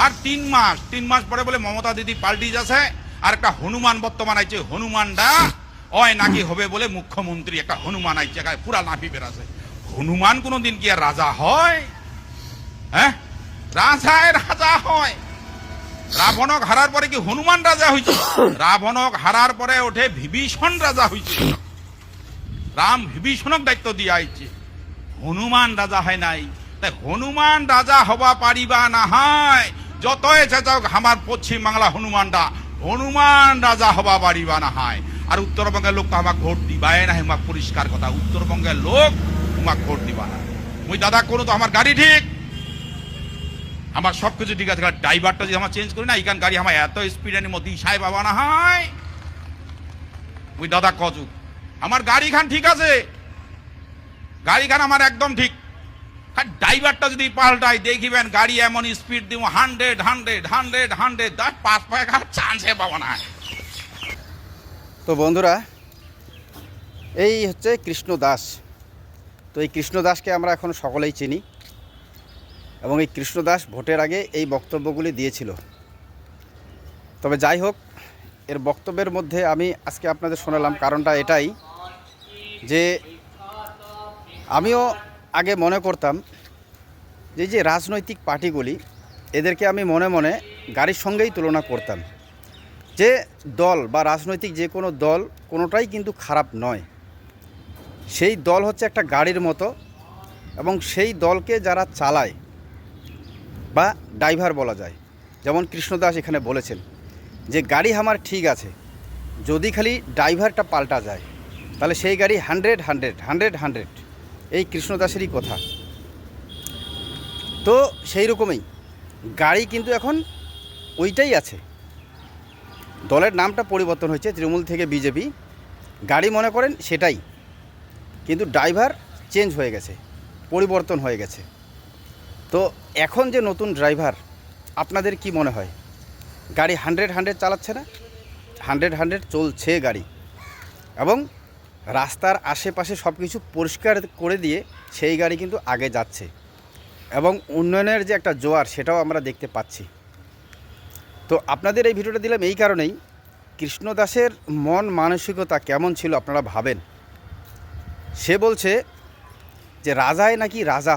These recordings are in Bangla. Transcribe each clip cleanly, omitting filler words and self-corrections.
আর 3 মাস পরে বলে মমতা দিদি পাল্টি যাচ্ছে, আর একটা হনুমান বর্তমান আইছে, হনুমানটা ওই নাকি হবে বলে মুখ্যমন্ত্রী, একটা হনুমান আইছে পুরা নাফি বেরাছে। হনুমান কোনোদিন কি আর রাজা হয়? হ্যাঁ, রাজা হয়। রাবণক হারার পরে কি হনুমান রাজা হয়েছে? রাবণক হারার পরে ওঠে বিভীষণ রাজা হয়েছে। রাম বিভীষণক দায়িত্ব দিয়া আইছে, হনুমান রাজা হয় নাই। তাই হনুমান রাজা হবা পারিবা না হয়, যতই চেঁচাও আমার পশ্চিম বাংলা হনুমান রাজা হবা পারিবা না হয়। আর উত্তরবঙ্গের লোক তো আমাকে ভোট দিবাই না, হেমাক পরিষ্কার কথা, উত্তরবঙ্গের লোক তোমাকে ভোট দিবা না। ওই দাদা কোনো তো আমার গাড়ি ঠিক, আমার সবকিছু ঠিক আছে, ড্রাইভারটা যদি আমার চেঞ্জ করি না, এইখান গাড়ি আমার এত স্পিডের মধ্যে সাহেব বাবা না হয়। ওই দাদা কজুক আমার গাড়ি খান ঠিক আছে, গাড়ি খান আমার একদম ঠিক, ড্রাইভারটা যদি পাল্টাই দেখিবেন গাড়ি এমন স্পিড দিব 100 পাঁচ পায়ে চান্সে পাবো না। তো বন্ধুরা, এই হচ্ছে কৃষ্ণ দাস। তো এই কৃষ্ণ দাসকে আমরা এখন সকলেই চিনি, এবং এই কৃষ্ণ দাস ভোটের আগে এই বক্তব্যগুলি দিয়েছিল। তবে যাই হোক, এর বক্তব্যের মধ্যে আমি আজকে আপনাদের শোনালাম কারণটা এটাই যে আমিও আগে মনে করতাম যে রাজনৈতিক পার্টিগুলি, এদেরকে আমি মনে মনে গাড়ির সঙ্গেই তুলনা করতাম, যে দল বা রাজনৈতিক যে কোনো দল কোনোটাই কিন্তু খারাপ নয়। সেই দল হচ্ছে একটা গাড়ির মতো, এবং সেই দলকে যারা চালায় বা ড্রাইভার বলা যায়, যেমন কৃষ্ণদাস এখানে বলেছেন যে গাড়ি আমার ঠিক আছে, যদি খালি ড্রাইভারটা পাল্টা যায় তাহলে সেই গাড়ি 100 এই কৃষ্ণদাসেরই কথা। তো সেই রকমই গাড়ি কিন্তু এখন ওইটাই আছে, দলের নামটা পরিবর্তন হয়েছে, তৃণমূল থেকে বিজেপি, গাড়ি মনে করেন সেটাই, কিন্তু ড্রাইভার চেঞ্জ হয়ে গেছে, পরিবর্তন হয়ে গেছে। তো এখন যে নতুন ড্রাইভার, আপনাদের কি মনে হয় গাড়ি 100 চালাচ্ছে না? 100 চলছে গাড়ি, এবং রাস্তার আশেপাশে সব কিছু পরিষ্কার করে দিয়ে সেই গাড়ি কিন্তু আগে যাচ্ছে, এবং উন্নয়নের যে একটা জোয়ার সেটাও আমরা দেখতে পাচ্ছি। তো আপনাদের এই ভিডিওটা দিলাম এই কারণেই, কৃষ্ণ দাসের মন মানসিকতা কেমন ছিল আপনারা ভাবেন। সে বলছে যে রাজায় নাকি রাজা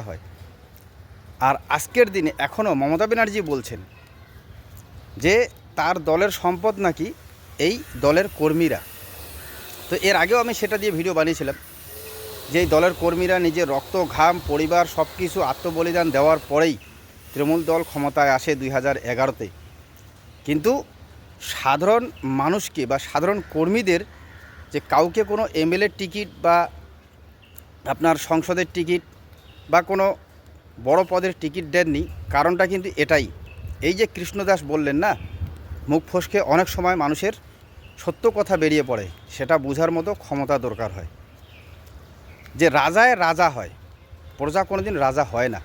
হয়, আর আজকের দিনে এখনও মমতা ব্যানার্জি বলছেন যে তার দলের সম্পদ নাকি এই দলের কর্মীরা। তো এর আগেও আমি সেটা দিয়ে ভিডিও বানিয়েছিলাম যে এই দলের কর্মীরা নিজের রক্ত ঘাম পরিবার সব কিছু আত্মবলিদান দেওয়ার পরেই তৃণমূল দল ক্ষমতায় আসে 2011-তে। কিন্তু সাধারণ মানুষকে বা সাধারণ কর্মীদের যে কাউকে কোনো এমএলএর টিকিট বা আপনার সংসদের টিকিট বা কোনো বড় পদের টিকিট দেননি, কারণটা কিন্তু এটাই, এই যে কৃষ্ণদাস বললেন না, মুখ ফসকে অনেক সময় মানুষের সত্য কথা বেরিয়ে পড়ে, সেটা বোঝার মতো ক্ষমতা দরকার হয়। যে রাজায় রাজা হয়, প্রজা কোনোদিন রাজা হয় না।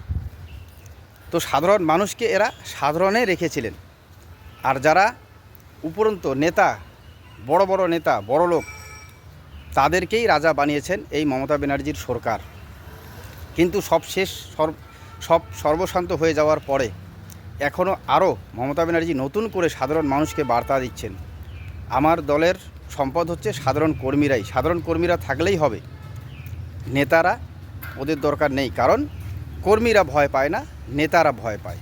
তো সাধারণ মানুষকে এরা সাধারণে রেখেছিলেন, আর যারা উপরন্ত নেতা, বড় বড় নেতা, বড় লোক, তাদেরকেই রাজা বানিয়েছেন এই মমতা ব্যানার্জির সরকার। কিন্তু সব শেষ, সর্বশান্ত হয়ে যাওয়ার পরে এখনও আরও মমতা ব্যানার্জি নতুন করে সাধারণ মানুষকে বার্তা দিচ্ছেন, আমার দলের সম্পদ হচ্ছে সাধারণ কর্মীরাই, সাধারণ কর্মীরা থাকলেই হবে, নেতারা ওদের দরকার নেই, কারণ কর্মীরা ভয় পায় না, নেতারা ভয় পায়।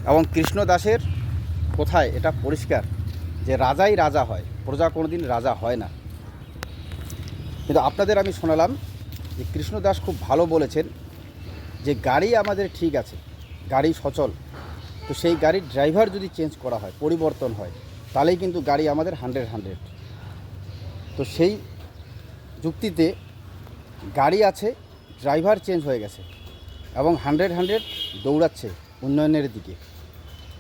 এবং কৃষ্ণ দাসের কোথায় এটা পরিষ্কার যে রাজাই রাজা হয়, প্রজা কোনোদিন রাজা হয় না। কিন্তু আপনাদের আমি শোনালাম যে কৃষ্ণ দাস খুব ভালো বলেছেন যে গাড়ি আমাদের ঠিক আছে, গাড়ি সচল, তো সেই গাড়ির ড্রাইভার যদি চেঞ্জ করা হয়, পরিবর্তন হয়, তাহলেই কিন্তু গাড়ি আমাদের 100। তো সেই যুক্তিতে গাড়ি আছে, ড্রাইভার চেঞ্জ হয়ে গেছে, এবং 100 দৌড়াচ্ছে উন্নয়নের দিকে।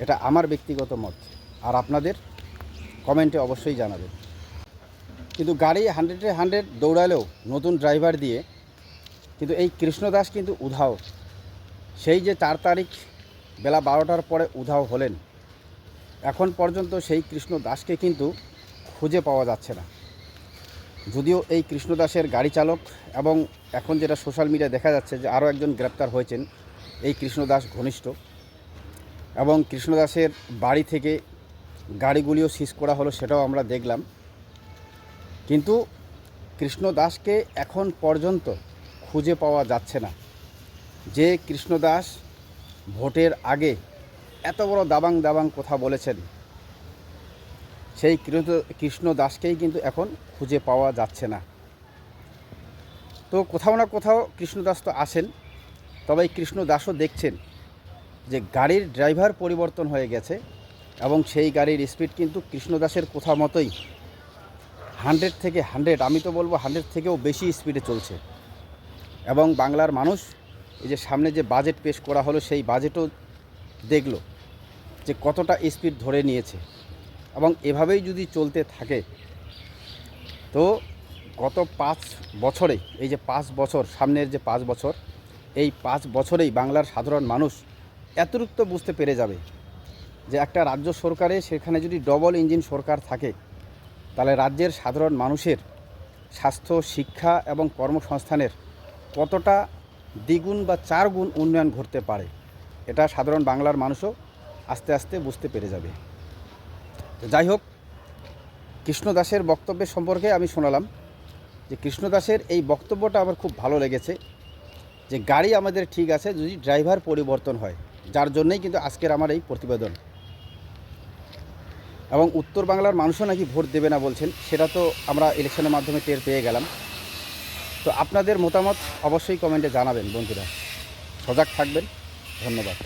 এটা আমার ব্যক্তিগত মত, আর আপনাদের কমেন্টে অবশ্যই জানাবেন। কিন্তু গাড়ি 100 দৌড়ালেও নতুন ড্রাইভার দিয়ে, কিন্তু এই কৃষ্ণ দাস কিন্তু উধাও। সেই যে 4 তারিখ বেলা 12টার পরে উধাও হলেন, এখন পর্যন্ত সেই কৃষ্ণ দাসকে কিন্তু খুঁজে পাওয়া যাচ্ছে না। যদিও এই কৃষ্ণ দাসের গাড়ি চালক, এবং এখন যেটা সোশ্যাল মিডিয়ায় দেখা যাচ্ছে যে আরও একজন গ্রেপ্তার হয়েছেন এই কৃষ্ণদাস ঘনিষ্ঠ, এবং কৃষ্ণদাসের বাড়ি থেকে গাড়িগুলিও সিজ করা হলো, সেটাও আমরা দেখলাম। কিন্তু কৃষ্ণদাসকে এখন পর্যন্ত খুঁজে পাওয়া যাচ্ছে না। যে কৃষ্ণদাস ভোটের আগে এত বড় দাবাং দাবাং কথা বলেছেন, সেই কৃষ্ণদাসকেই কিন্তু এখন খুঁজে পাওয়া যাচ্ছে না। তো কোথাও না কোথাও কৃষ্ণদাস তো আসেন, তবে এই কৃষ্ণদাসও দেখছেন যে গাড়ির ড্রাইভার পরিবর্তন হয়ে গেছে, এবং সেই গাড়ির স্পিড কিন্তু কৃষ্ণদাসের কথা মতোই 100 থেকে 100, আমি তো বলবো 100 থেকেও বেশি স্পিডে চলছে। এবং বাংলার মানুষ এই যে সামনে যে বাজেট পেশ করা হলো, সেই বাজেটও দেখলো যে কতটা স্পিড ধরে নিয়েছে। এবং এভাবেই যদি চলতে থাকে তো গত 5 বছরে, এই যে 5 বছর, সামনের যে 5 বছর, এই 5 বছরেই বাংলার সাধারণ মানুষ এতটুকু তো বুঝতে পেরে যাবে যে একটা রাজ্য সরকারে সেখানে যদি ডবল ইঞ্জিন সরকার থাকে, তাহলে রাজ্যের সাধারণ মানুষের স্বাস্থ্য, শিক্ষা এবং কর্মসংস্থানের কতটা দ্বিগুণ বা 4 গুণ উন্নয়ন ঘটতে পারে, এটা সাধারণ বাংলার মানুষও আস্তে আস্তে বুঝতে পেরে যাবে। যাই হোক, কৃষ্ণদাসের বক্তব্যের সম্পর্কে আমি শোনালাম যে কৃষ্ণদাসের এই বক্তব্যটা আমার খুব ভালো লেগেছে, যে গাড়ি আমাদের ঠিক আছে যদি ড্রাইভার পরিবর্তন হয়, যার জন্যই কিন্তু আজকের আমার এই প্রতিবেদন। এবং উত্তর বাংলার মানুষও নাকি ভোট দেবে না বলছেন, সেটা তো আমরা ইলেকশনের মাধ্যমে টের পেয়ে গেলাম। তো আপনাদের মতামত অবশ্যই কমেন্টে জানাবেন বন্ধুরা। সজাগ থাকবেন। ধন্যবাদ।